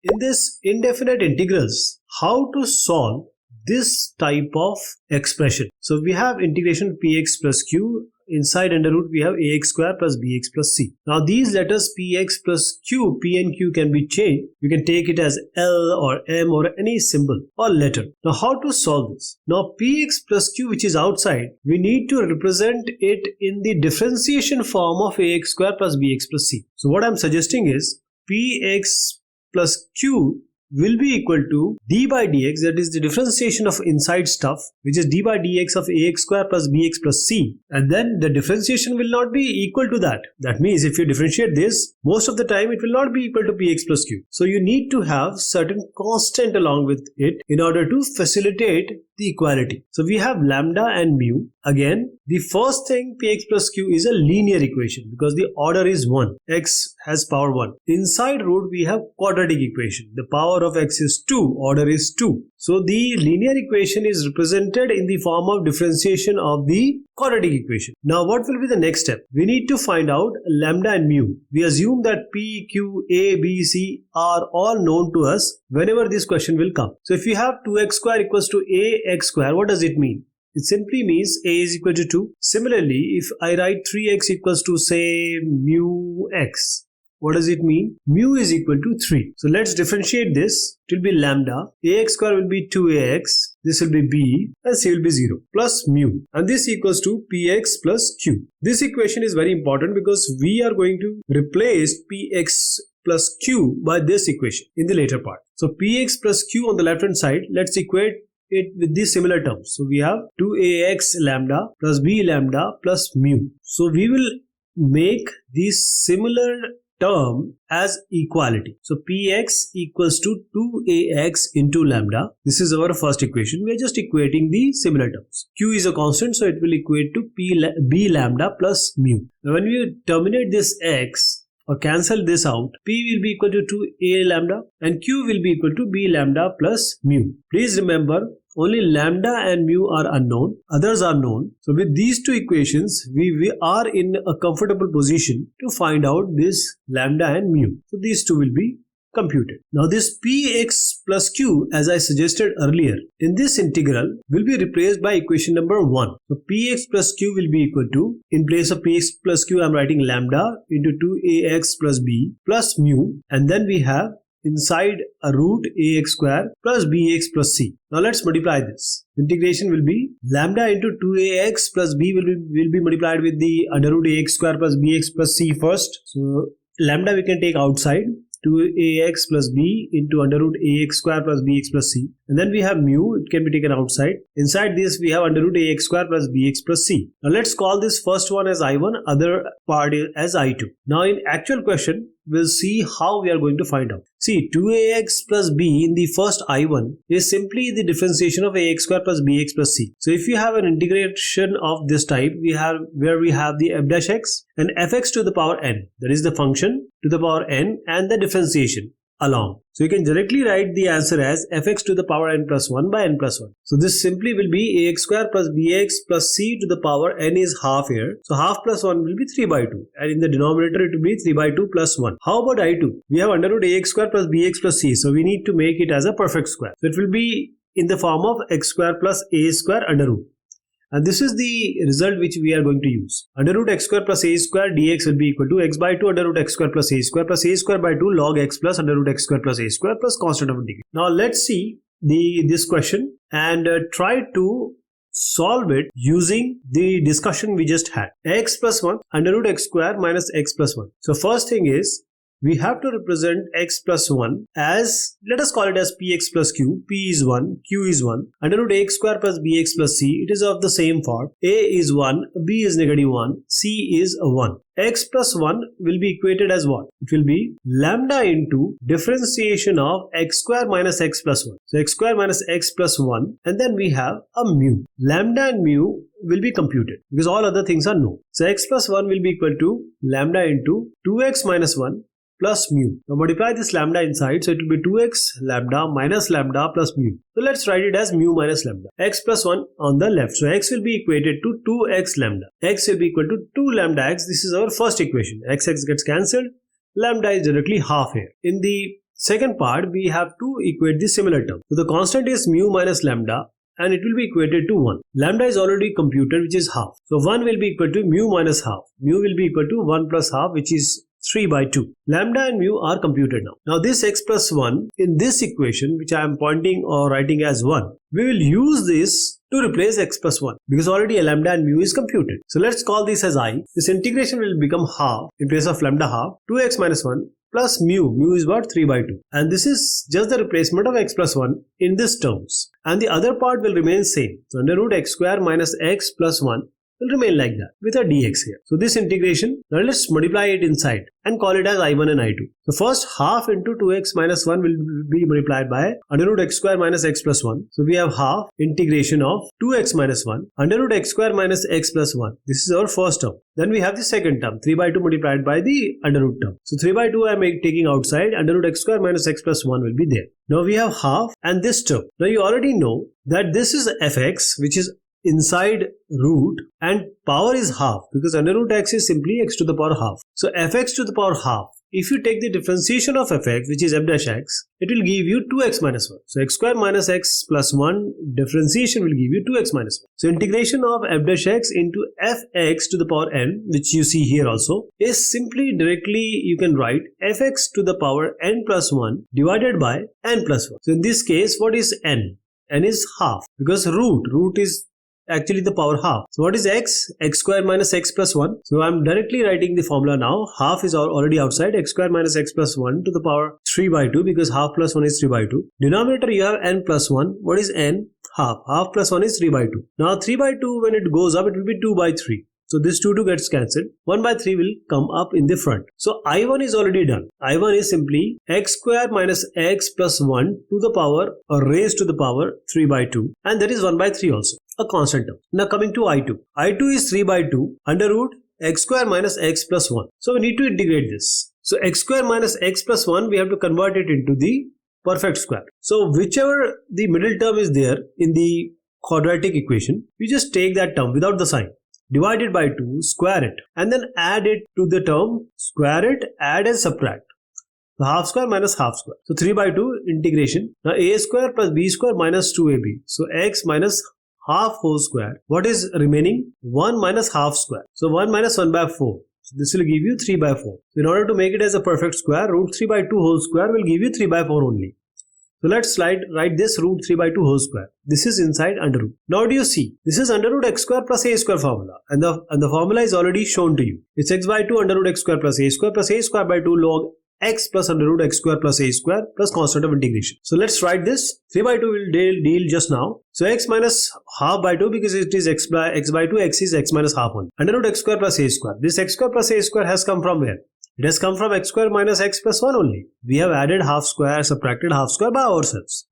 in this indefinite integrals, how to solve this type of expression. So we have integration px plus q. Inside under root we have ax square plus bx plus c. Now these letters px plus q, p and q can be changed. You can take it as L or M or any symbol or letter. Now how to solve this? Now px plus q, which is outside, we need to represent it in the differentiation form of ax square plus bx plus c. So what I'm suggesting is px plus q will be equal to d by dx, that is the differentiation of inside stuff, which is d by dx of ax square plus bx plus c, and then the differentiation will not be equal to that. That means if you differentiate this, most of the time it will not be equal to px plus q. So you need to have certain constant along with it in order to facilitate the equality. So we have lambda and mu. Again, the first thing, px plus q is a linear equation because the order is 1. X has power 1. Inside root we have quadratic equation. The power of x is 2, order is 2. So the linear equation is represented in the form of differentiation of the quadratic equation. Now what will be the next step? We need to find out lambda and mu. We assume that p, q, a, b, c are all known to us whenever this question will come. So if you have 2x square equals to ax square, what does it mean? It simply means a is equal to 2. Similarly, if I write 3x equals to say mu x, what does it mean? Mu is equal to 3. So let's differentiate this. It will be lambda. Ax square will be 2ax. This will be b and c will be 0 plus mu. And this equals to px plus q. This equation is very important because we are going to replace px plus q by this equation in the later part. So px plus q on the left hand side, let's equate it with these similar terms. So we have 2ax lambda plus b lambda plus mu. So we will make these similar term as equality. So px equals to 2ax into lambda. This is our first equation. We are just equating the similar terms. Q is a constant, so it will equate to b lambda plus mu. Now when we terminate this x or cancel this out, p will be equal to 2a lambda and q will be equal to b lambda plus mu. Please remember, only lambda and mu are unknown, others are known. So with these two equations, we are in a comfortable position to find out this lambda and mu. So these two will be computed. Now this px plus q, as I suggested earlier, in this integral will be replaced by equation number 1. So px plus q will be equal to, in place of px plus q, I am writing lambda into 2ax plus b plus mu, and then we have inside a root ax square plus bx plus c. Now let's multiply this. Integration will be lambda into 2ax plus b will be multiplied with the under root ax square plus bx plus c first. So lambda we can take outside. 2ax plus b into under root ax square plus bx plus c, and then we have mu, it can be taken outside. Inside this we have under root ax square plus bx plus c. Now let's call this first one as I1, other part as I2. Now in actual question we'll see how we are going to find out. See, 2ax plus b in the first I1 is simply the differentiation of ax square plus bx plus c. So if you have an integration of this type, where we have the f dash x and fx to the power n, that is the function to the power n and the differentiation along. So you can directly write the answer as fx to the power n plus 1 by n plus 1. So this simply will be ax square plus bx plus c to the power n is half here. So half plus 1 will be 3 by 2. And in the denominator it will be 3 by 2 plus 1. How about I2? We have under root ax square plus bx plus c. So we need to make it as a perfect square. So it will be in the form of x square plus a square under root. And this is the result which we are going to use. Under root x square plus a square dx will be equal to x by 2 under root x square plus a square by 2 log x plus under root x square plus a square plus constant of integration. Now let's see this question and try to solve it using the discussion we just had. X plus 1 under root x square minus x plus 1. So first thing is, we have to represent x plus 1 as, let us call it as px plus q. P is 1, q is 1. Under root ax square plus bx plus c, it is of the same form. A is 1, b is negative 1, c is a 1. X plus 1 will be equated as what? It will be lambda into differentiation of x square minus x plus 1. So x square minus x plus 1, and then we have a mu. Lambda and mu will be computed because all other things are known. So x plus 1 will be equal to lambda into 2x minus 1 plus mu. Now multiply this lambda inside, so it will be 2x lambda minus lambda plus mu. So let's write it as mu minus lambda. X plus 1 on the left. So x will be equated to 2x lambda. X will be equal to 2 lambda x. This is our first equation. X gets cancelled. Lambda is directly half here. In the Second part, we have to equate the similar term. So the constant is mu minus lambda, and it will be equated to 1. Lambda is already computed, which is half. So 1 will be equal to mu minus half. Mu will be equal to 1 plus half, which is 3 by 2. Lambda and mu are computed now. Now this x plus 1 in this equation, which I am pointing or writing as 1, we will use this to replace x plus 1 because already a lambda and mu is computed. So let's call this as I. This integration will become half in place of lambda half 2x minus 1 plus mu is what? 3 by 2. And this is just the replacement of x plus 1 in this terms. And the other part will remain same. So under root x square minus x plus 1 will remain like that with a dx here. So this integration, now let's multiply it inside and call it as I1 and I2. The first half into 2x minus 1 will be multiplied by under root x square minus x plus 1. So we have half integration of 2x minus 1 under root x square minus x plus 1. This is our first term. Then we have the second term, 3 by 2 multiplied by the under root term. So 3 by 2 I am taking outside, under root x square minus x plus 1 will be there. Now we have half and this term. Now you already know that this is fx, which is inside root, and power is half because under root x is simply x to the power half. So fx to the power half. If you take the differentiation of fx, which is f dash x, it will give you 2x minus 1. So x square minus x plus 1 differentiation will give you 2x minus 1. So integration of f dash x into fx to the power n, which you see here also, is simply directly you can write fx to the power n plus 1 divided by n plus 1. So in this case, what is n? N is half because root is actually the power half. So what is x? X square minus x plus 1. So I'm directly writing the formula now. Half is already outside. X square minus x plus 1 to the power 3 by 2 because half plus 1 is 3 by 2. Denominator you have n plus 1. What is n? Half. Half plus 1 is 3 by 2. Now 3 by 2 when it goes up it will be 2 by 3. So this 2 gets cancelled. 1 by 3 will come up in the front. So I1 is already done. I1 is simply x square minus x plus 1 to the power or raised to the power 3 by 2. And that is 1 by 3 also. A constant term. Now coming to I2. I2 is 3 by 2 under root x square minus x plus 1. So we need to integrate this. So x square minus x plus 1 we have to convert it into the perfect square. So whichever the middle term is there in the quadratic equation, you just take that term without the sign. Divide it by 2, square it, and then add it to the term, square it, add and subtract. The half square minus half square. So 3 by 2 integration. Now a square plus b square minus 2ab. So x minus half whole square. What is remaining? 1 minus half square. So 1 minus 1 by 4. So this will give you 3 by 4. So in order to make it as a perfect square, root 3 by 2 whole square will give you 3 by 4 only. So let's write this root 3 by 2 whole square. This is inside under root. Now do you see? This is under root x square plus a square formula. And the formula is already shown to you. It's x by 2 under root x square plus a square by 2 log x plus under root x square plus a square plus constant of integration. So let's write this. 3 by 2 will deal just now. So x minus half by 2 because it is x by 2, x is x minus half 1. Under root x square plus a square. This x square plus a square has come from where? It has come from x square minus x plus 1 only. We have added half square, subtracted half square by ourselves.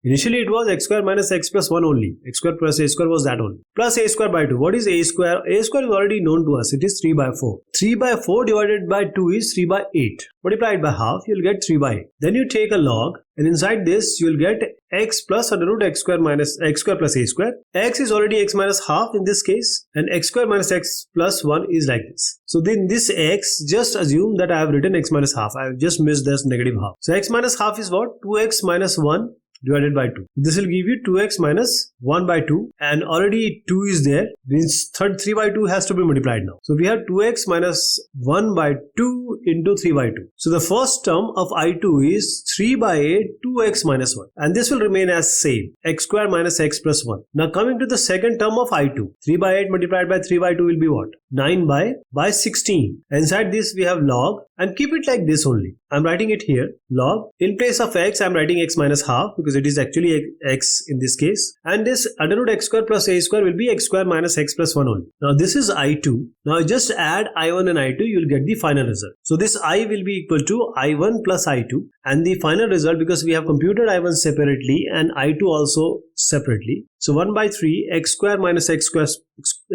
Initially it was x square minus x plus 1 only. X square plus a square was that only. Plus a square by 2. What is a square? A square is already known to us. It is 3 by 4. 3 by 4 divided by 2 is 3 by 8. Multiplied by half, you will get 3 by 8. Then you take a log and inside this you will get x plus under root x square minus x square plus a square. X is already x minus half in this case and x square minus x plus 1 is like this. So then this x, just assume that I have written x minus half. I have just missed this negative half. So x minus half is what? 2x minus 1 divided by 2. This will give you 2x minus 1 by 2 and already 2 is there. Means 3 by 2 has to be multiplied now. So we have 2x minus 1 by 2 into 3 by 2. So the first term of I2 is 3 by 8 2x minus 1 and this will remain as same, x square minus x plus 1. Now coming to the second term of I2, 3 by 8 multiplied by 3 by 2 will be what? 9 by 16. Inside this we have log and keep it like this only. I'm writing it here, log. In place of x, I'm writing x minus half because it is actually x in this case. And this under root x square plus a square will be x square minus x plus 1 only. Now this is I2. Now just add I1 and I2, you will get the final result. So this I will be equal to I1 plus I2 and the final result, because we have computed I1 separately and I2 also separately. So 1 by 3 x square minus x square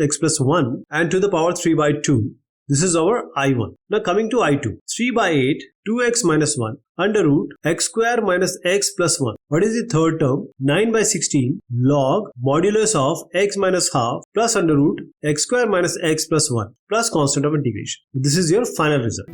x plus 1 and to the power 3 by 2. This is our I1. Now coming to I2. 3 by 8 2x minus 1 under root x square minus x plus 1. What is the third term? 9 by 16 log modulus of x minus half plus under root x square minus x plus 1 plus constant of integration. This is your final result.